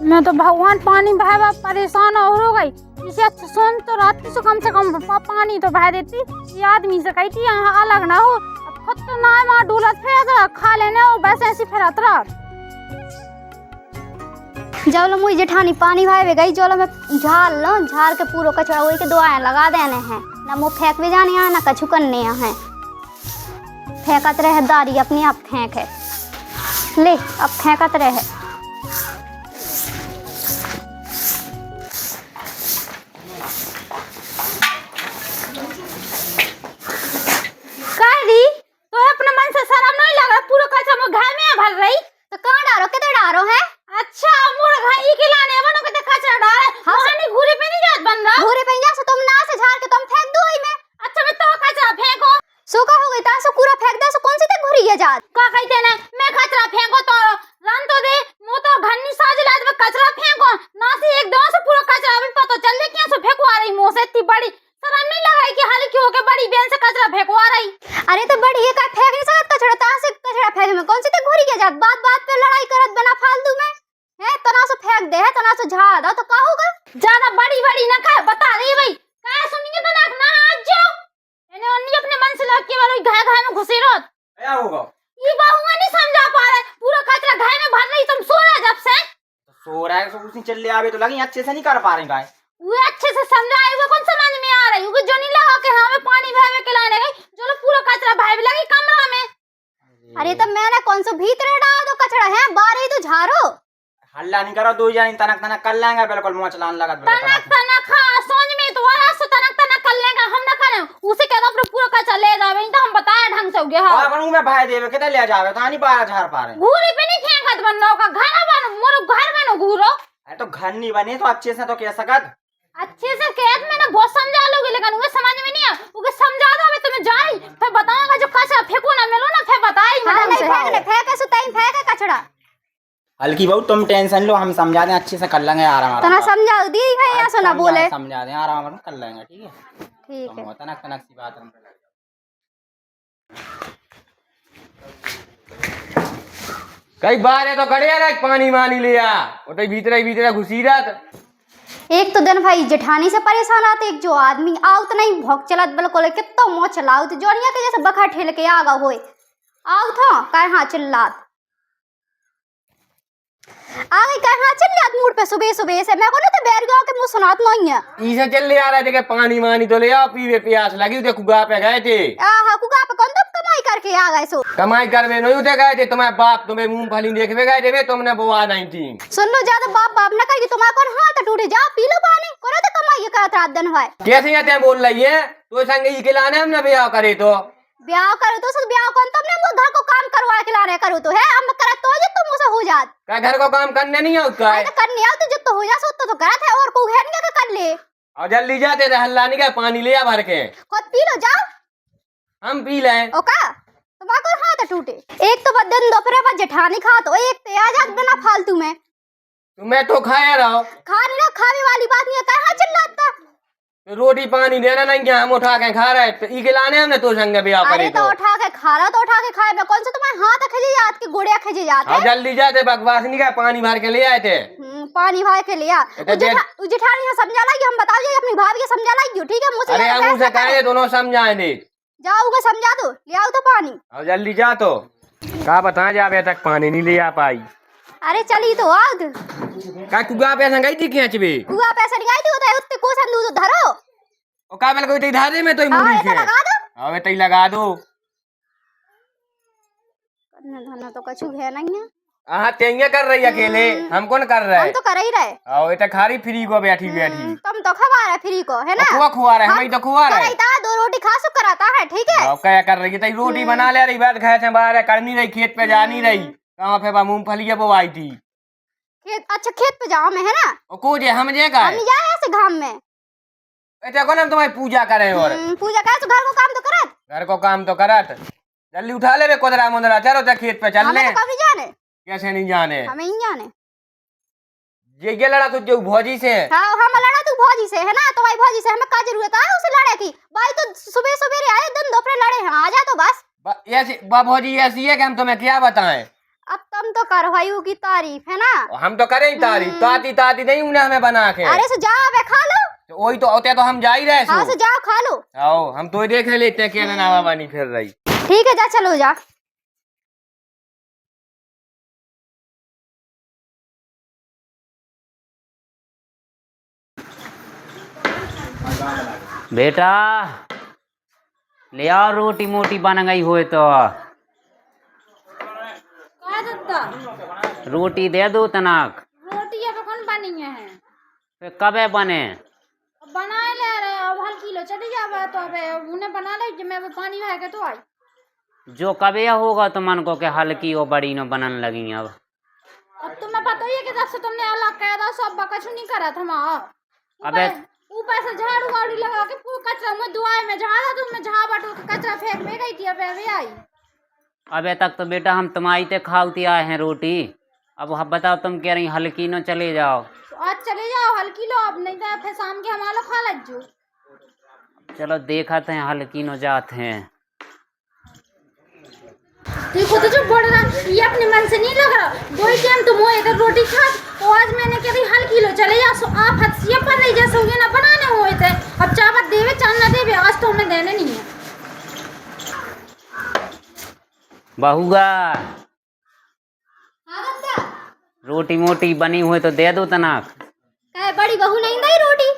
मैं तो भगवान पानी बहावा परेशान हो गई। इसे अच्छा सुन तो रात से कम पानी तो बहा देती। ये आदमी से कहती यहाँ अलग ना हो। अब खुद तो ना वहाँ डोलत फिर खा लेने और वैसे ऐसी फिरत रहा। जब लो मुझे जेठानी पानी भाई गई जो लो मैं झाल लो झाल के पूरा कचरा वही के दुआएं लगा देने हैं ना मुँह फेंक भी जाने हैं ना कछु करने हैं। फेंकत रहे दारी अपने आप फेंक है ले अब फेंकत रहे। तो अपने मन से शर्म नहीं लग रहा? पूरा कचरा मुँह घर में भर रही तो कहाँ डारो किधर डारो है? अच्छा मोर घर ई के लाने बनो के कचरा डाले। हाँ नहीं घूरे पे नहीं जात बन रहा। घूरे पे जा से तुम ना से झाड़ के तुम फेंक दो ही में। अच्छा मैं तो कचरा फेंको सूखा हो गई तासो कूड़ा फेंक दे सो कौन सी तक घुरी है जात का कहते ना मैं कचरा फेंको तो रन तो दे मु तो घन्नी साज लाद में कचरा फेंको ना से एक दो से पूरा कचरा भी पता चल ले क्या से फेंकवा रही मुंह से इतनी बड़ी शर्म नहीं लग रही कि हाल क्यों के बड़ी बहन से कचरा फेंकवा रही। अरे तो बड़ी है का फेंक नहीं सकत कचरा तासे कचरा फेंक में कौन सी तक घुरी है जात बात बात पे लड़ाई करत बना फालतू में है तना से फेंक दे है तना से झाड़ दो तो का होगा? ज्यादा बड़ी बड़ी ना कह बता रही भाई का सुनिए तो ना आज जाओ इन्हें अन्नी अपने मन से लग के वालों घाय घाय में घुसे रहो क्या होगा? ये बहुआ नहीं समझा पा रहे पूरा कचरा घाय में भर रही तुम सो रहे जब से सो रहा है तो उसी चल ले आवे तो लगी अच्छे से नहीं कर पा रही भाई। वो अच्छे से समझाए हुए कौन समझ में आ रही है जो नहीं लगा के हमें पानी भावे के लाने गई चलो पूरा कचरा भावे लगी कमरा में। अरे तो मैंने कौन सा भीतर डाल दो कचरा है बाहर ही तो झाड़ो हल्ला नहीं करो दो जानी तनक तनक कर लेंगे बिल्कुल मुंह चलाने लगा तनक तनक हाँ सोच में तो वाला सो तनक तनक कर लेगा हम ना करें उसे कहता अपने पूरा कचरा ले जावे तो हम बताए ढंग से हो गया। हां अपन में भाई देवे किधर ले जावे तो नहीं बाहर झाड़ पा रहे घूरे पे नहीं फेंकत बनना का घर बनो मोर घर बनो घूरो अरे तो घर नहीं बने तो अच्छे से तो कह सकत अच्छे से कहत मैंने बहुत समझा लोगे लेकिन उसे समझ में नहीं आ उसे समझा दो तुम्हें जाई फिर बताऊंगा जो कचरा फेंको ना मिलो ना फिर बताई हाँ, मैं नहीं फेंक फेंक ऐसे टाइम फेंक कचरा हल्की बहुत तुम टेंशन लो हम समझा दें अच्छे से कर लेंगे आराम तना समझा दी है ऐसा ना बोले समझा दें आराम कर लेंगे ठीक है ठीक है तनक तनक सी बात हम कई बार है तो कड़िया ना पानी मानी लिया उठे भीतर घुसी रहा एक तो दिन भाई जेठानी से परेशान आते एक जो आदमी आओ तो नहीं भौक चलत बिल्कुल कितना मोह चलाओ तो जोनिया के जैसे बखा ठेल के आगा होए आओ था कहे हाँ चिल्लात आ गई कहे हाँ चिल्लात मूड पे सुबह सुबह से मैं को ना तो बैर गांव के मुंह सुनात नहीं है इसे चल ले आ रहे थे कि पानी मानी तो ले आओ पीवे प्यास लगी उधर कुगा पे गए थे आहा कुगा पे कौन तुम कमाई करके आ गए सो कमाई करवे नहीं उधर गए थे तुम्हारे बाप तुम्हें मूंगफली देखवे गए थे तुमने बुआ नहीं थी सुन लो ज्यादा बाप बाप ना करके तुम्हारा कौन हाथ टूटे जाओ पी लो पानी करो तो कमाई करत रात दिन है कैसे ये बोल रही है तो संग ही खिलाने हमने ब्याह करे तो ब्याह करो तो सब ब्याह कौन तुमने वो घर को काम करवा के ला रहे करो तो है हम करत तो जो तुम उसे हो जात क्या घर को काम करने नहीं होता है तो करने आओ तो जो तो हो जा सो तो करत है और को है नहीं का कर ले और जल्दी जाते थे हल्ला नहीं का पानी ले आ भर के खुद पी लो जाओ हम पी लें ओका तुम्हारा कौन हाथ टूटे एक तो बदन दोपहर बाद जेठानी खा तो एक ते आ जात बिना फालतू में तुम्हें तो खाया रहो खाने ना खाने वाली बात नहीं है कहां चिल्लाता तो रोटी पानी देना नहीं क्या हम उठा के खा रहे तो ई खिलाने हमने तो संग ब्याह करे अरे तो उठा के खा रहा तो उठा के खाए में कौन सा तुम्हारे हाथ खजे जात के गोड़िया खजे जात है जल्दी जाते बकवास नहीं का पानी भर के ले आए थे पानी भाई के लिया जेठानी से समझा लाई हम बता दिए अपनी भाभी के समझा लाई ठीक है मुझसे अरे हम उसे कहे दोनों समझाए दे जाओगे समझा दो ले आओ तो पानी और जल्दी जा तो का बता जा अभी तक पानी नहीं ले आ पाई अरे चली तो आग का कुगा पैसा गई थी क्या चबे कुआ पैसा नहीं गई थी होता है उत्ते को संदू तो धरो ओ काबल कोई तई धारे में तो मुड़ी ऐसा से लगा दो अबे तई लगा दो करने धना तो कछु है नहीं है हां तेंगे कर रही अकेले हम कौन कर रहे हम तो कर ही रहे आओ ये तो खारी फ्री को बैठी बैठी तुम तो खवा रहे फ्री को है ना खुआ रहे हम तो खुआ रहे कराता दो रोटी खा सु कराता है ठीक है आओ क्या कर रही तई रोटी बना ले रही बात खाए से बाहर करनी रही खेत पे जानी रही कहां पे मूंगफली के बोवाई थी खेत अच्छा खेत पे जाओ मैं है ना ओ को जे हम जे का हम जाए ऐसे घाम में ऐसे कौन हम तुम्हारी पूजा करे और पूजा कर तो घर को काम तो करत घर को काम तो करत जल्दी उठा ले बे कोदरा मोदरा चलो तो खेत पे चल ले हमें तो कभी जाने कैसे नहीं जाने हमें नहीं जाने ये लड़ा तुझ जो भौजी से हाँ हम लड़ा तू भौजी से है ना तो भाई भौजी से हमें का जरूरत है उसे लड़े की भाई तो सुबह सवेरे आए दिन दोपहर लड़े हैं आ जा तो बस ऐसी भौजी ऐसी है कि हम तुम्हें क्या बताएं अब तो तुम तो कर भाई की तारीफ है ना। हम तो करें तारीफ, ताती ताती नहीं उन्हें हमें बना के। अरे सो जाओ बे खा लो। तो वही तो होते तो हम जा ही रहे हाँ सो जाओ खा लो। आओ हम तो देख लेते हैं क्या नावा बनी फिर रही। ठीक है जा चलो जा। बेटा ले आओ रोटी मोटी बन गई होए तो का दद्दा रोटी दे दो तनक। रोटी अब कौन बनी है? फिर कबे बने? अब बना ले रहे अब हल्की लो चली जावा तो अब उन्हें बना ले जब मैं अब पानी है के तो आई। जो कबे होगा तो मन को के हल्की और बड़ी न बनन लगी अब तुम्हें पता ही है कि जब से तुमने अलग कह रहा सब कुछ नहीं करा था माँ। अबे ऊपर से झाड़ू वाड़ू लगा के पूरा कचरा में दुआई में झाड़ा तुमने झाड़ बटो के कचरा फेंक में गई थी अब अभी आई। अबे तक तो बेटा हम तुम्हारी ते खाती आए हैं रोटी। अब बताओ तुम कह रही हल्की न चले जाओ। तो आज चले जाओ हल्की लो अब नहीं तो फिर शाम के हमारा खा लज्जो। चलो देखते हैं हल्की न जाते हैं। देखो तो जो बोल रहा ये अपने मन से नहीं लग रहा वही टाइम तुम वो इधर रोटी खा तो आज मैंने कह दी हल्की लो चले जाओ सो आप हथिया पर नहीं जैसे होंगे ना बनाने हुए थे अब चावल देवे चाल ना देवे आज तो हमें देने नहीं है। बहुआ रोटी मोटी बनी हुई तो दे दो तनक। कहे बड़ी बहू नहीं दई रोटी।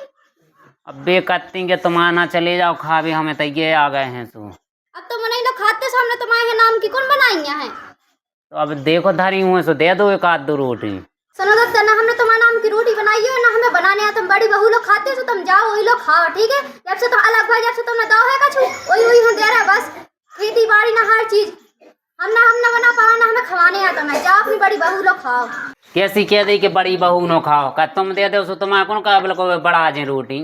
अब बेकत्ती के तुम आना चले जाओ खावे हमें तो ये आ गए हैं तो। अब तो नहीं लोग खाते सामने तुम्हारे नाम की कौन बनाई है। तो अब देखो धरी हुए सो दे दो एक आध दो रोटी। सुनो दत्ता ना हमने तुम्हारे नाम की रोटी बनाई है ना हमें बनाने आया। तुम बड़ी बहू लोग खाते हो तुम जाओ वही लोग खाओ ठीक है। जब से तो अलग भाई जब से तुमने दाव है कछु वही वही हम दे रहा है बस खेती बाड़ी ना हर चीज हम ना बना पावा ना हमें खवाने आता मैं जाओ अपनी बड़ी बहू लोग खाओ। कैसी कह दी कि बड़ी बहू न खाओ का तुम दे दो सो तुम्हारे कौन काबिल को बड़ा जे रोटी।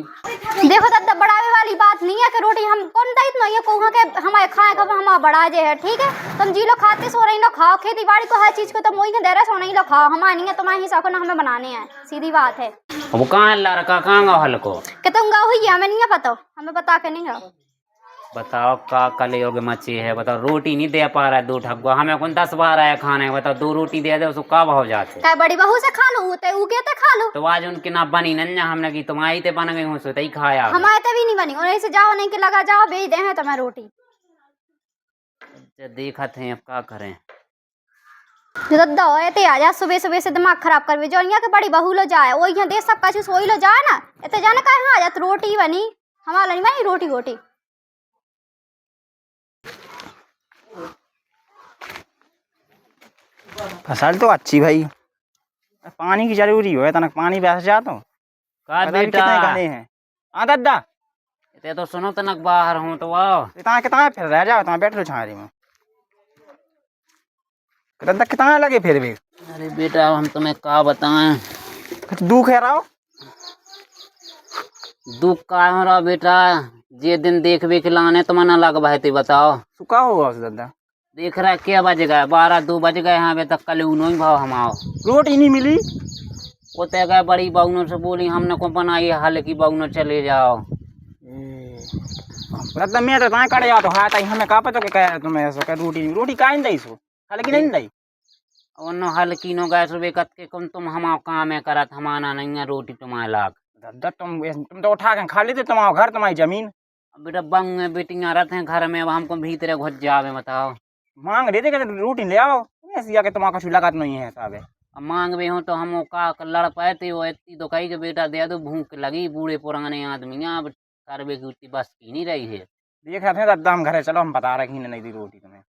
देखो दत्ता बढ़ावे वाली बात नहीं है कि रोटी हम कौन दायित्व नहीं है कहूँ के हमारे खाए कब हमारा बड़ा जे है ठीक है। तुम जी लो खाते सो रही लो खाओ खेती बाड़ी को हर चीज को तुम वही दे रहे सो नहीं लो खाओ हमारे नहीं है तुम्हारे हिसाब को ना हमें बनाने हैं सीधी बात है। वो कहाँ लड़का कहाँ गा हल्को कि तुम गाँव हुई हमें नहीं पता हमें बता के नहीं गाओ। बताओ का कलयोग मची है बताओ रोटी नहीं दे पा रहा है 2 ठगुआ हमें कौन 10 बार आया खाने बताओ 2 रोटी दे दे उसको कब हो जाते। क्या बड़ी बहू से खा लो ते उगे ते खा लो। तो आज उनके ना बनी नन्या हमने की तुम्हारी ते बन गई हूँ सो तई खाया हमारे ते भी नहीं बनी और ऐसे जाओ नहीं कि लगा जाओ बेच दे हैं तुम्हें रोटी। देखते हैं अब क्या करें। दद्दा हो ते आ जा सुबह सुबह से दिमाग खराब कर जो यहाँ के बड़ी बहू लो जाए वो यहाँ दे सब कुछ वही लो जाए ना इतने जाने का आ जात रोटी बनी हमारा नहीं बनी रोटी रोटी। फसल तो अच्छी भाई पानी की जरूरी हो तनक पानी बस जा तो का कितने बेटा गाने हैं हाँ दादा ते तो सुनो तनक बाहर हूँ तो आओ कितना फिर रह जाओ तुम बैठ लो छारी में दादा कितना लगे फिर भी। अरे बेटा हम तुम्हें क्या बताएं कुछ दुख है रहा दुख का हो रहा बेटा जे दिन देखबे के लाने तो मना लग भाई बताओ सुखा होगा उस दादा देख रहा है क्या बज गए 12-2 बज गए यहाँ पे तक कल उन्होंने भाव हम आओ रोटी नहीं मिली वो तय गए बड़ी बहनों से बोली हमने को बनाई हल की बहनों चले जाओ। दादा मैं तो कहाँ कट जाओ तो हाँ ताई हमें कहा पता क्या तुम्हें ऐसा रोटी का नहीं दई सो हल्की नहीं दई उन हल्की नो गए सुबह कत के कौन तुम हम काम है करत हमारा नहीं है रोटी तुम्हारे लाग दादा तुम तो उठा के खा लेते तुम्हारा घर तुम्हारी जमीन। बेटा बंग में बेटियां रहते हैं घर में अब हमको भीतर घुस जावे बताओ मांग रहे थे रोटी ले आओ ऐसी आके तुम्हारा कुछ लगा नहीं है साहब अब मांग भी हूँ तो हम का लड़ पाए थे वो इतनी तो कही के बेटा दे दो भूख लगी बूढ़े पुराने आदमी अब करवे की उतनी बस की नहीं रही है। देख रहे थे दादा हम घर चलो हम बता रहे हैं नहीं दी रोटी तुम्हें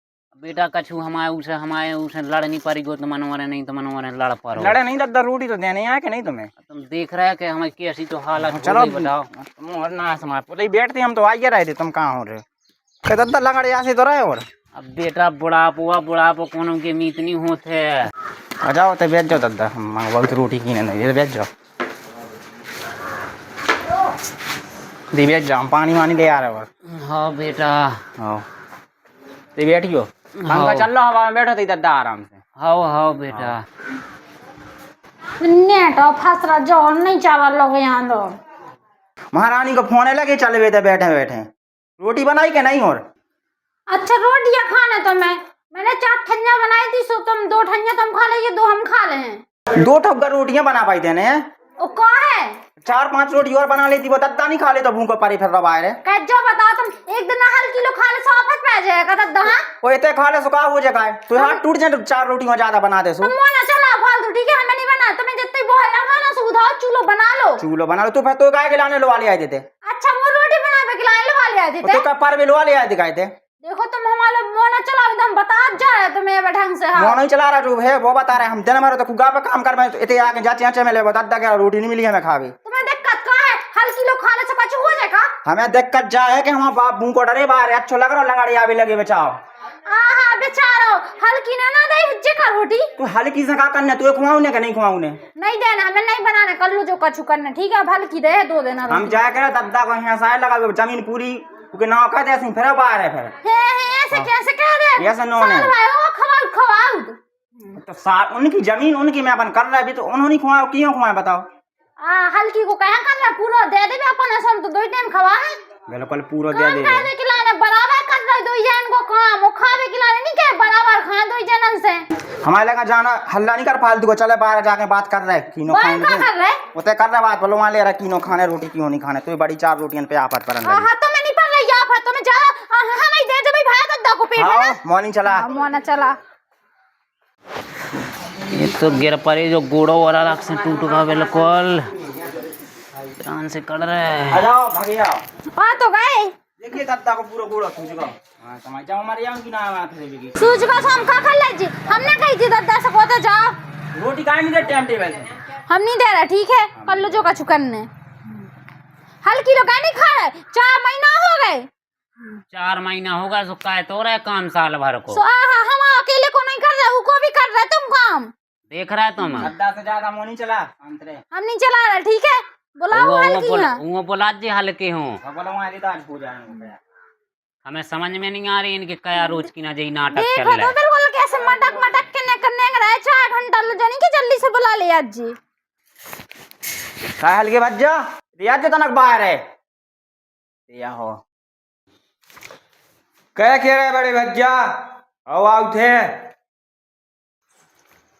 बेटा कछु हमारे उसे लड़ नहीं पारी गो तो मनोवरे नहीं तो मनोवरे लड़ पारो लड़े नहीं दादा रोटी तो देने आया कि नहीं तुम्हें तुम देख रहे कि हमें कैसी तो हालत चलो बताओ तुम और ना समाज पुलिस बैठते हम तो आइए रहे थे तुम कहाँ हो रहे दादा लगा यहाँ से तो रहे और अब बेटा बुढ़ापो कोनो के मीत नहीं होते आ जाओ तो बैठ जाओ दादा हम बहुत रोटी कीने नहीं बैठ जाओ दी बैठ जाओ हम पानी वानी ले आ रहे और हाँ बेटा हाँ तो बैठियो पंखा चल रहा हवा में बैठो थी दादा आराम से हाँ बेटा नेट और फसरा जो नहीं चला लोग यहाँ दो महारानी को फोन लगे चले हुए थे बैठे बैठे रोटी बनाई के नहीं और अच्छा रोटियां खाने तो मैं मैंने 4 ठंजा बनाई थी, सो तुम 2 ठंजा तुम खा लेंगे, 2 हम खा ले। 2 ठोकर रोटियां बना पाई देने हैं। ओ का है 4-5 रोटी और बना लेती, वो दद्दा नहीं खा ले तो भूख परी फिर रहा है। जो बताओ तुम, एक दिन हल किलो खा ले 100 आफत पै जाएगा दद्दा। हाँ वो इतने खा ले सुखा हो जाएगा है, तो हाथ टूट जाए तो 4 रोटियां ज्यादा बना दे सो। तुम मोना चला फालतू, ठीक है हमें नहीं बना, तुम्हें जितनी वो है ना सुविधा चूल्हो बना लो। चूल्हो बना लो तो फिर तो गाय के लाने लो वाले आए देते। अच्छा वो रोटी बना के खिलाने लो वाले आए थे। तो का पर लो वाले आए दिखाए थे। देखो तुम हमारे मोना चला एकदम बता जा रहे तुम्हें ढंग से। हाँ मोनो ही चला रहा जो है वो बता रहे, हम दिन मारो तो कुगा पे काम कर में इतने आके जाचे आचे में ले दद्दा क्या रोटी नहीं मिली हमें खावे। तुम्हें दिक्कत का है, हल किलो खा ले से कुछ हो जाएगा। हमें दिक्कत जा है कि हम बाप मुंह को डरे बाहर अच्छो लग रहा लगाड़ी आवे लगे बचाओ। हाँ बेचारो हल्की ना ना दे हुज्जे का रोटी। तू हल्की से का करने, तू खुआऊ ने कि नहीं खुआऊ ने? नहीं देना हमें, नहीं बनाने, कर लो जो कछु करना, ठीक है। अब हल्की दे 2 देना हम रोटी। जाए करे दद्दा को यहाँ साइड लगा जमीन पूरी क्योंकि ना कहते ऐसे फिर बाहर है फिर ऐसे कैसे कह रहे? ऐसे नो ने खवाऊ खवाऊ तो सार उनकी जमीन उनकी मैं अपन कर रहा भी तो उन्होंने खुआओ क्यों खुआए बताओ। हल्की को कहा कर रहा पूरा दे दे अपन ऐसा तो 2 टाइम खवा है। बिल्कुल पूरा दे काम दे खावे खिलाने बराबर कर रहा 2 जन को काम, वो खावे खिलाने नहीं क्या बराबर खाए 2 जनन से। हमारे लगा जाना हल्ला नहीं कर फालतू को, चले बाहर जाके बात कर रहे किनो बात खाने क्या कर रहे? वो तो कर रहा बात बोलो वहां ले रहा किनो खाने रोटी क्यों नहीं खाने, तो बड़ी 4 रोटियां पे आफत पर हां तो मैं नहीं पड़ रही आप तो मैं जा हम ही दे दे भाई भाई दद्दा को पेट में ना। मॉर्निंग चला मोना चला ये तो गिर पड़े जो गोड़ो वाला रख से टूट गया बिल्कुल प्राण से कड़ रहा है। आ जाओ भाग जाओ। हां तो गए देखिए दद्दा को पूरा गोड़ा सूझ गया। हां समझ जाओ हमारे यहाँ की ना आंख से भी सूझ का हम का कर ले जी, हमने कही थी दद्दा से को तो जाओ। रोटी काहे नहीं दे टाइम टेबल से? हम नहीं दे रहा, ठीक है कर लो जो कछु करने। हल्की लोग नहीं खा रहे, 4 महीना हो गए। 4 महीना होगा तो काय तो रहा है काम साल भर को। हम अकेले को नहीं कर रहे, उको भी कर रहे तुम काम। देख रहा है तुम दद्दा से ज्यादा मोनी चला अंतरे हम नहीं चला रहे, ठीक है बुलाओ हल्की ना। वो बोला जी हल्के हूँ बोलो वहां आज पूजा है। हमें समझ में नहीं आ रही इनके क्या रोज की ना जी नाटक चल देखो रहा तो है। बिल्कुल कैसे मटक मटक के करने रहे 4 घंटा लो जानी कि जल्दी से बुला ले आज जी। काय हल्के बज्जा रियाज तनक बाहर है या हो क्या कह रहे बड़े भज्जा? आओ आओ थे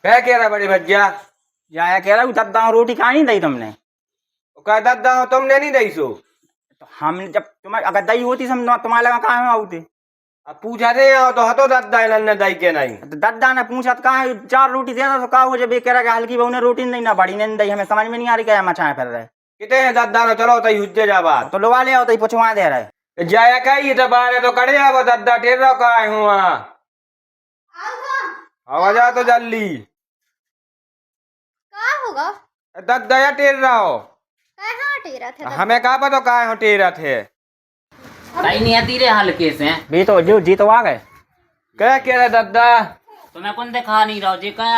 क्या कह रहा बड़े भज्जा? जाया कह रहा हूँ दद्दा रोटी कहाँ नहीं दी तुमने? क्या दद्दा हो तुमने नहीं दई सो? तो हम जब तुम्हारे अगर दही होती हम तुम्हारे लगा कहाँ आते? अब पूछा थे आओ तो हतो दद्दा इन्होंने दई के नहीं। तो दद्दा ने पूछा तो कहा 4 रोटी दे तो कहा हो जब कह रहा हल्की बहू ने रोटी नहीं ना बड़ी नहीं दी, हमें समझ में नहीं आ रही क्या मचाए फिर रहे कितने हैं दद्दा नो? चलो तई हुज्जे जा बात तो लोवा ले आओ तो पूछवा दे रहे जाया कही तो बारे तो कड़े आओ दद्दा टेर रहो कहा हूँ वहाँ आवाज आ तो जल्दी का होगा दद्दा या टेर रहो कहाँ टेरा थे हमें कहा पता कहा हो टेरा थे कहीं नहीं आती रे हल्के से भी तो जो जी तो आ गए क्या कह रहे दद्दा? तुम्हें कौन देखा नहीं रहो जी क्या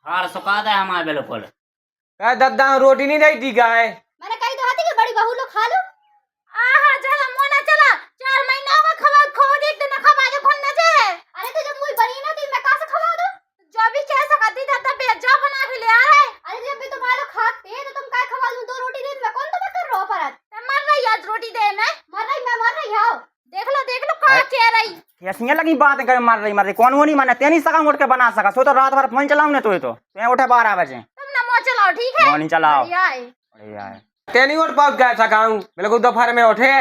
हार सुखा दे हमारे बिल्कुल। क्या दद्दा रोटी नहीं दी थी गाय? मैंने कही तो आती कि बड़ी बहू लोग खा लो। आहा चला मोना चला 4 महीना का खवा खो देख देना खवा दे खुन न जे। अरे तो जब मुझे बनी ना तो मैं कहाँ से खवा दूं? जो भी कह सकती था तब बेजा बना के ले आ रहे। अरे जब भी तुम्हारे लोग खाते हैं तो तुम काय खवा दूं? 2 रोटी दे मैं कौन तुम्हें कर रहा हूँ परत? मर रही आज रोटी दे मैं मर रही हो। देख लो का कह रही। कैसी लगी बात कर मार रही कौन वो नहीं माने तेनी सका उठ के बना सका सो तो रात भर फोन चलाऊ ने तो उठे 12 बजे तुम ना मो चलाओ ठीक है। नहीं चलाओ बढ़िया है। बढ़िया है। तेनी उठ पाउच गाय सकाऊं बिल्कुल दोपहर में उठे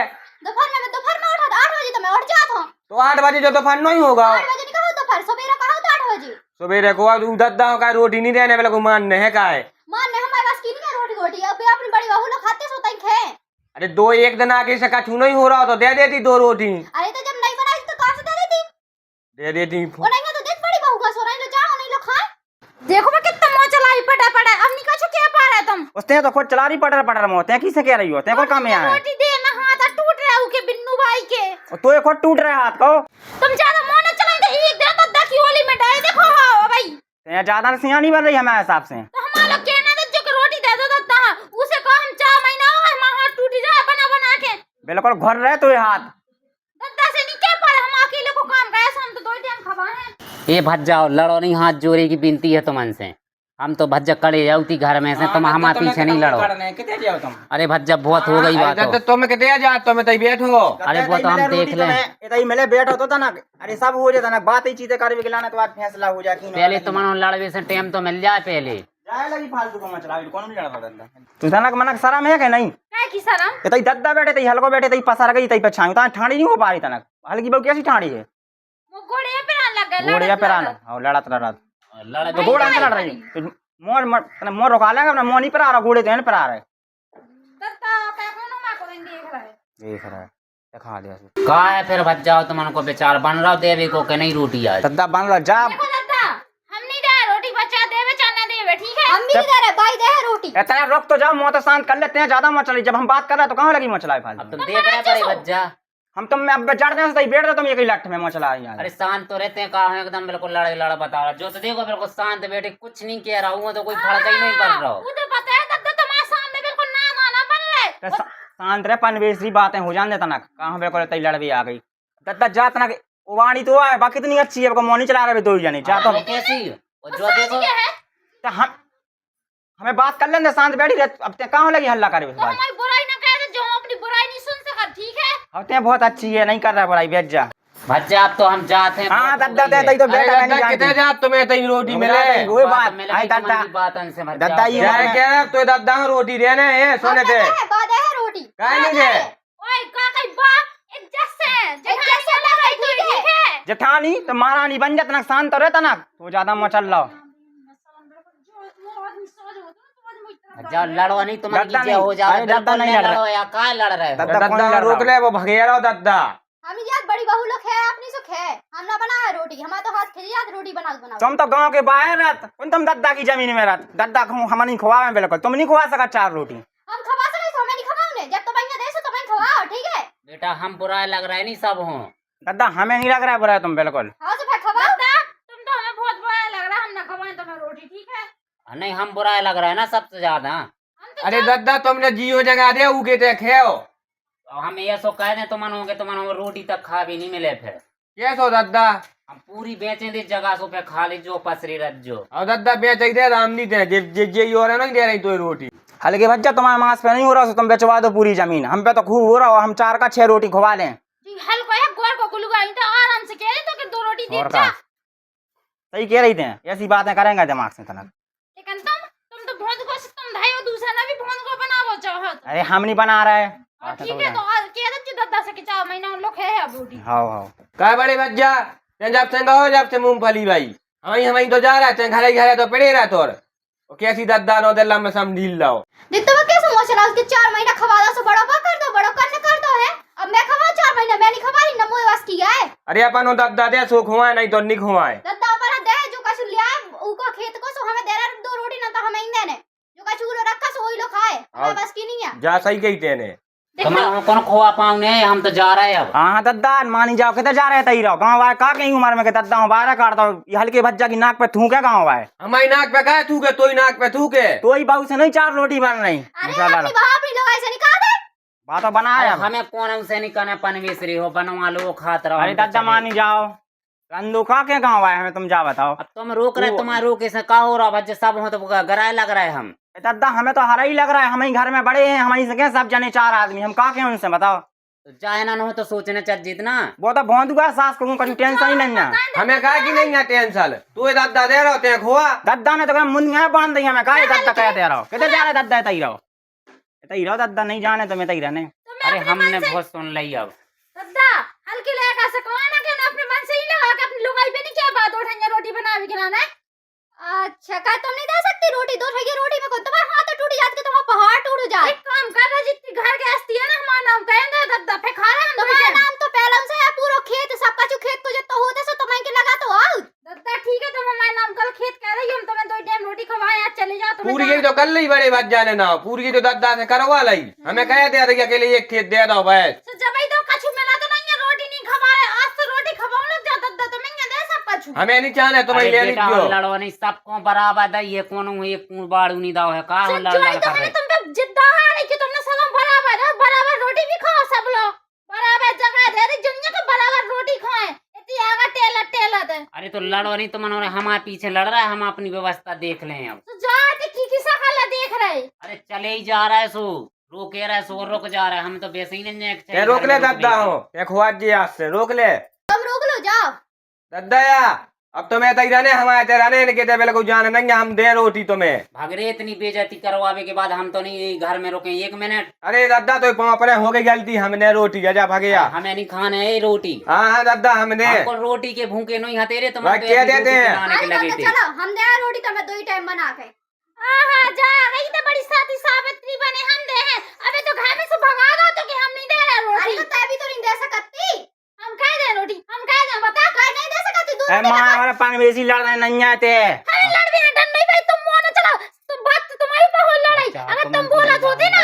दोपहर में उठा तो 8 बजे तो मैं उठ जाता हूँ। तो 8 बजे जो दोपहर नहीं होगा 8 बजे नहीं कहा दोपहर, सवेरे कहा तो 8 बजे। सवेरे को अब दद्दा का रोटी नहीं देने बिल्कुल मानने है का है? मान ने हमारे पास की नहीं है रोटी अब अपनी बड़ी बहू लोग खाते सोता ही खे। अरे 2 एक दिन आके सका छू नहीं हो रहा तो दे देती 2 रोटी अरे तो जब नहीं बनाई तो कहाँ से दे देती? दे देती वो नहीं है तो देख बड़ी बहू का सो रही लो जाओ नहीं लो खाए। देखो मैं कितना मो चलाई पटा पटा अब निका छो क्या पा रहे तुम? उसने तो खुद चला रही पटर मोते किसे कह रही हो ते को काम है रोटी दे ना हाथ टूट रहा के बिन्नू भाई के। तो ये खुद टूट रहा हाथ को तुम ज्यादा मो न चलाई तो एक दिन दद्दा की होली में डाल देखो हां भाई ते ज्यादा सिया नहीं बन रही हमारे हिसाब से। तो हमारा लोग कहना दे जो कि रोटी दे दो दद्दा उसे कहो हम 4 महीना हो गए हमारा हाथ टूट जाए बना बना के बिल्कुल घर रहे तो ये हाथ दद्दा से नहीं क्या पर हम अकेले को काम गए हम तो 2 टाइम खवा है। ये भज जाओ लड़ो नहीं हाथ जोड़े की बिनती है तुमन से हम तो भज्जा करे जाऊती घर में से तुम हमारे पीछे नहीं लड़ो। कितने जाओ तुम? अरे भज्जा बहुत हो गई बात हो। तुम कितने जा तुम तई बैठो। अरे वो तो हम देख लें। इतनी मिले बैठो तो था ना, अरे सब हो जाता ना, बात ही चीजें कर गिलाना तो आज फैसला हो जाती। पहले तुम्हारा लड़वे से टाइम तो मिल जाए पहले। जाए लगी फालतू को मचला, कौन नहीं लड़ता दद्दा? तू तनक मनक शरम है कि नहीं? काय की शरम? इतनी दद्दा बैठे तई हलको बैठे तई पसर गई तई पे छाई ता ठाड़ी नहीं हो पा रही तनक। हल्की बहु कैसी ठाड़ी है? वो गोड़े पे आने लग गए। गोड़िया पे आना और लड़त लड़ तो गोड़ा से लड़ रही तो मोर मोर रोका लेगा अपना, मोर नहीं पर आ रहा, गोड़े तो पर आ रहा है। दत्ता का कोनो मा को देख रहा है। देख रहा है दिखा दिया कहा है फिर भज्जा तुमन को विचार बन रहा देवे को के नहीं रोटी आज। दद्दा बन रहा जा। देखो दत्ता, हम नहीं दे रोटी बचा देवे चना देवे, ठीक है? हम भी नहीं दे रहे, भाई दे है रोटी। इतना रुक तो जाओ, मुंह तो शांत कर लेते हैं, ज्यादा मत चली। जब हम बात कर रहे हैं तो कहाँ लगी मचला है फालतू? अब तुम देख रहे बड़े भज्जा। हम तुम में अब चढ़ दे बैठ दो तुम एक ही लठ में मचला है। अरे शांत तो रहते हैं, कहा है एकदम बिल्कुल लड़ बता रहा जो तो देखो बिल्कुल शांत बैठे, कुछ नहीं कह रहा हूँ तो कोई फर्क ही नहीं कर रहा। वो तो पता है दत्ता तुम्हारे सामने बिल्कुल ना माना बन रहे। शांत रहे, पनवेसरी बातें हो जाने तनक कहाँ बिल्कुल तई लड़ भी आ गई। दद्दा जा तनक वाणी तो है बाकी कितनी अच्छी है, मोनी चला रहे दो जने जा तो कैसी और जो देखो तो हम हमें बात कर लेंगे, शांत बैठी रहे। अब ते कहाँ लगी हल्ला करे? तो हमारी बुराई ना कहे तो जो हम अपनी बुराई नहीं सुन सका, ठीक है? होते हैं बहुत अच्छी है, नहीं कर रहा बड़ाई बेच जा। भज्जा अब तो हम जाते हैं। हाँ दद्दा दे तई तो बेटा नहीं कितने जानती। जा तुम्हें तई रोटी मिले? वही बात आई दद्दा बात से दद्दा ये क्या कह रहा तो दद्दा रोटी देने है सोने थे बाद है रोटी। काहे नहीं दे? ओए का कई बा एक जैसे जैसे लग रही थी, ठीक है? जेठानी तो महारानी बन जा तनक, शांत रहे तनक तो ज्यादा मचल रहा। भज्जा लड़ो नहीं तुम दद्दा नीचे नहीं। हो जाओ। अरे दद्दा नहीं लड़ रहा। लड़ो या काय लड़ रहे हो? दद्दा कौन दद्दा लड़ रोक रहा? ले, वो भगेरा दद्दा। हम यार बड़ी बहू लोग है, अपनी सुख है, हम ना बना है रोटी, हमारा तो हाथ खिल जात रोटी बना। तुम तो गांव के बाहर रहत, तुम दद्दा की जमीन में रहत। दद्दा को हम नहीं खवावे बिल्कुल, तुम नहीं खवा सका 4 रोटी। हम खवा सके तो हमें नहीं खवाओगे, जब तो बहन देसो तो बहन खवाओ, ठीक है? बेटा हम बुरा लग रहा है नहीं सब हो। दद्दा हमें नहीं लग रहा है बुरा है तुम बिल्कुल। हाँ तो फिर खवाओ। दत्ता तुम तो हमें बहुत बुरा लग रहा है, हम ना खवाएं तुम्हें रोटी, ठीक है? नहीं हम बुरा लग रहा है ना सबसे ज्यादा। हम तो अरे दद्दा तुमने जियो जगह दे उगे ते खेओ। हम ये सो कह दें तुम रोटी तक खा भी नहीं मिले फिर। कैसो दद्दा? हम पूरी बेचे दे जगह सो पे खा ली जो पसरी रज जो। और दद्दा बेच दे राम नहीं दे जे और नहीं दे रही तो रोटी। हल्के भज्जा तुम्हारे मांस पे नहीं हो रहा तो तुम बेचवा दो पूरी जमीन, हम पे तो खूब हो रहा हो। हम 4 का 6 रोटी खवा लें। जी हल्का है गोर को गुलगाई तो आराम से कह रहे तो कि 2 रोटी दे और जा। का सही कह रही थे, ऐसी बातें करेंगे दिमाग से तनक। लेकिन तुम तो बहुत कुछ तुम भाई हो, दूसरा ना भी बहुत को बनावो चाहो तो। अरे हम नहीं बना रहे। ठीक है तो आज कह दे दत्ता से कि 4 महीना उन लोग है अब रोटी। हाँ काय बड़े भज्जा जब से हो जब से मूंगफली भाई हमें तो जा रहा है घरे तो पड़े रहा तोर कैसी दद्दा नो दिल्ला में समझील लाओ। देखते वो कैसे मोशन उसके 4 महीना खवा दो, सो बड़ा कर दो, बड़ा कर दो है। अब मैं खवा 4 महीना, मैं नहीं खवा रही, न मुझे वास किया है। अरे अपन वो दद्दा दे सो खुआए नहीं तो नहीं खुआए। दद्दा पर दे जो कछु लिया उको खेत को, सो हमें दे रहा 2 रोटी ना तो हमें ही देने, जो कछु लो रखा सो वही लो खाए, हमें बस की नहीं है। जा सही कही तेने तुम कौन खोआ पाऊंगे, हम तो जा रहे हैं अब। हाँ दद्दा मानी जाओ कितने जा रहे तई रहो गाँव आए का कहीं उम्र में के दद्दा बारह काटता हूँ। हल्के भज्जा की नाक पे थूके गाँव आए हमारी नाक पे का थूके तो नाक पे थूके तो ही बाबू से नहीं 4 रोटी बन रही। अरे अपनी बहा अपनी लोग ऐसे निकाल दे। बात तो बना है। हमें कौन उनसे नहीं कहने पनवेसरी हो बनवा लो खात रहो। अरे दद्दा मानी जाओ रंदू खा के गाँव आए हमें, तुम जा बताओ। अब तुम रोक रहे, तुम्हारे रोके से का हो रहा भज्जा सब हो तो गराए लग रहा है। हम दद्दा हमें तो हरा ही लग रहा है, हम ही घर में बड़े हैं, हमारी से क्या सब जने 4 आदमी, हम का के उनसे बताओ। तो चाहे ना हो तो सोचने चल जितना वो तो बहुत हुआ सास को कहीं टेंशन ही नहीं है। हमें कहा कि नहीं है टेंशन तू ये दद्दा दे रहे होते खोआ। दद्दा ने तो कहा मुंडिया बांध दी हमें, काहे दद्दा कहते रहो कितने जा रहे दद्दा तई रहो दद्दा नहीं जाने तो मैं तई रहने। अरे हमने बहुत सुन ली अब। दद्दा हल्के लेका से कौन ना के अपने मन से ही लगा के अपनी लुगाई पे नहीं क्या बात उठाएंगे रोटी बना भी खिलाना है। अच्छा का तुम नहीं दे सकती रोटी, 2 ठगी रोटी में को तुम्हारे हाथ तो टूट जात के तुम्हारा पहाड़ टूट जाए। एक काम कर रहा जितनी घर के हस्ती है ना हमारा नाम कहेंगे दद्दा पे खा रहे हैं तुम्हारा नाम तो पहले से है, पूरा खेत सब कछु खेत को जितना होते सो तुम्हें के लगा तो आओ। दद्दा ठीक है तुम हमारे नाम कल खेत कह रही हो, हम तुम्हें 2 टाइम रोटी खवाए आज चले जाओ। पूरी की तो कल ही बड़े भज्जा ने ना पूरी की तो दद्दा से करवा ली। हमें कहे दे रही अकेले एक खेत दे दो बस। तो जब ही तो कछु मिला तो नहीं है रोटी नहीं खवाए, आज तो रोटी खवाओ ना जा दद्दा तुम्हें दे सब कछु। हमें नहीं चाहने तुम्हें अरे ले बेटा, लीजिए। लड़ो नहीं सबको बराबर दई है कौन एक कूड़ बाड़ू नहीं दाव है का लड़ जो लड़ तो कर मैंने रहे। तुम पे जिद्दा है कि तुमने सब बराबर है, बराबर रोटी भी खाओ सब लोग, बराबर जगह दे रही दुनिया को बराबर रोटी खाएं। इतनी आगा टेला टेला दे अरे तो लड़ो नहीं तो मनोरे हमारे पीछे लड़ रहा है, हम अपनी व्यवस्था देख लें अब। तो जाते की सकाला देख रहे अरे चले ही जा रहा है सो, रोक कह रहा है सो, रुक जा रहा है, हम तो वैसे ही नहीं ते रोक ले दद्दा हो, ते खुआत जी आज से रोक ले तुम रोक लो, जाओ। दद्दा या अब तो मैं तई रहने हमारे ते रहने इनके ते बेल को जाने नहीं, हम दे रोटी तुम्हें। भगरे इतनी बेइज्जती करवावे के बाद हम तो नहीं घर में रुके 1 मिनट। अरे दद्दा तो पाँव पर हो गई गलती, हमने रोटी जा भगया। हमें नहीं खाना है रोटी। हाँ हाँ दद्दा हमने हमको रोटी के भूखे नहीं हतेरे तुम भाई, क्या देते हैं? के लगे थे। चलो हम दे रोटी तो मैं 2 टाइम बना के। आहा जा गई तो बड़ी साथी सावित्री बने हम दे हैं। अबे तो घर में से भगा दो तो कि हम नहीं दे रहे अरे रोटी। तो तै भी तो नहीं दे सकती। हम कह दे रोटी, हम कह दे बता कह नहीं दे सकती तू। ए मां हमारा पान बेसी लड़ रहे नहीं आते। अरे लड़ भी हैं, डन नहीं भाई तुम मुंह न चलाओ। तुम बात तो तुम्हारी पे हो लड़ाई। अगर तुम बोला तो होते ना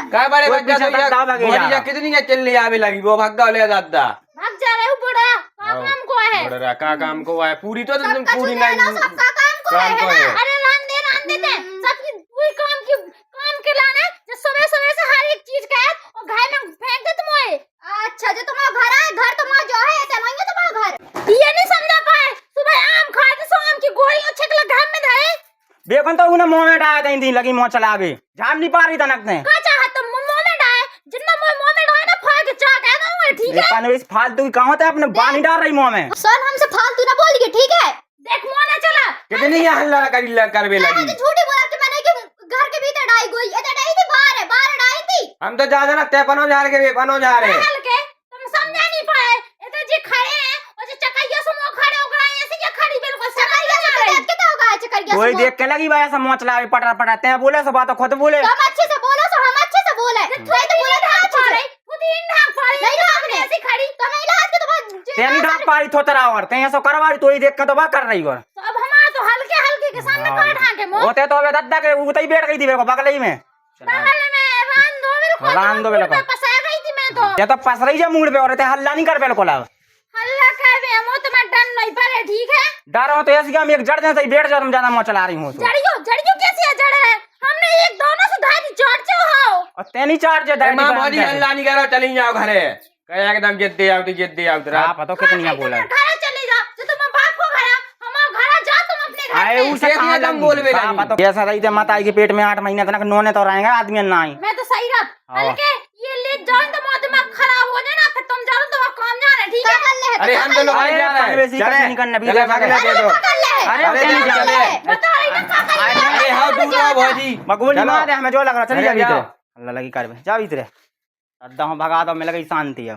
क्या बड़े कोई बच्चा पीछे तो दद्दा भागे जा मोदी जा कितनी है चिल्ली आवे लगी, वो भाग गया ले दद्दा। भाग जा रहे हो बड़ा काम को है। बोल रहा का काम को है, पूरी तो तुम सबका पूरी छुड़े नहीं लो, सबका काम को काम को है है। ना। अरे रान दे सबकी पूरी काम के लाना है। जो सुबह सुबह से हर एक चीज का है और घर में फेंक दे तुम ओए। अच्छा जो तुम्हारा घर है, घर तुम्हारा जो है ते नहीं है तुम्हारा घर। ये नहीं समझा पाए सुबह आम खाए तो सो आम की गोली और छकला घर में धरे। बेकन तो उन्हें मुंह में डाया कहीं दिन लगी मुंह चलावे, झाम नहीं पा रही तनक ने। का चाहे तुम मुंह में डाए, जितना मुंह में डाए ना फाड़ के चाक है ना वो ठीक ये है। पान बेसी फालतू की कहां होता है, अपने बानी डाल रही मुंह में। सुन हमसे फालतू ना बोलिए, ठीक है। देख मुंह ना चला। कितनी है हल्ला करवे मैं लगी। तो झूठी बोला कि मैंने कि घर के भीतर डाई गई, ये तो डाई थी बाहर है, बाहर डाई थी। हम तो जा ना ते पनो जा रहे पनो जा रहे। हल के तुम समझा नहीं पाए। ये तो जी खड़े हैं और जो चकैया से मुंह खड़े हो गए ऐसे क्या खड़ी बिल्कुल चकरिया से तो देख के तो होगा चकरिया कोई से। देख के लगी भाई ऐसा मुंह चलावे पटर पटाते हैं, बोले सब बात खुद बोले। तुम अच्छे से बोलो, सो हम अच्छे से बोले। नहीं तो बोले था अच्छे से। खुद ही ढाक पा रही नहीं है ढाकने। ऐसी खड़ी। तो नहीं लाज के तो तेनी ढाक पारी थोतरा और ते ऐसा करवारी तो ही देख के तो बा कर रही और तो अब हमारा तो हल्के हल्के के सामने का ढाके मुंह होते तो दद्दा के उतई बैठ गई थी मेरे को बगल ही में। बगल में रान दो मेरे को पसा गई थी मैं तो। ये तो पस रही है मूड पे और ते हल्ला नहीं कर बिल्कुल। अब हल्ला कर बे हम तो मैं डन नहीं पड़े ठीक है। डर हो तो ऐसी कि हम एक जड़ से बैठ जाओ, तुम ज्यादा मुंह चला रही हूं तो। जड़ियों कैसी है जड़ है। हमने एक दोनों से धारी चढ़ हो। और तेनी चार्ज है मां भौजी हल्ला नहीं करो, चली जाओ घरे। कहे एकदम जिद्दी आवती आप तो कितनी बोला है। घर चले जा जो तुम बाप को घर हमारा घर जा तुम अपने घर आए में। उसे कैसी कहां एकदम लगी बोलबे कहां लगी। पता कैसा रही थे माता आई के पेट में 8 महीने तक नोने तो रहेंगे आदमी ना आई। मैं तो सही रहा हाँ। हल्के ये ले जाओ तो मेरा दिमाग खराब हो जाए ना फिर तुम जाओ तो काम जा रहे ठीक है। अरे हम तो लोग अरे जा रहे पानी बेसी हैं। कैसे नहीं करना भी चले भाग ले दे दो। अरे अरे तेनी चले, जान चले। बता रही ना काका अरे हाँ दूर रहो भौजी। मगोली चलो। मार दे हमें जो लग रहा चली अरे जा भीतर। जाओ। अल्लाह लगी कर जा भीतर। अद्दा भगा दो मैं लगी शांति है।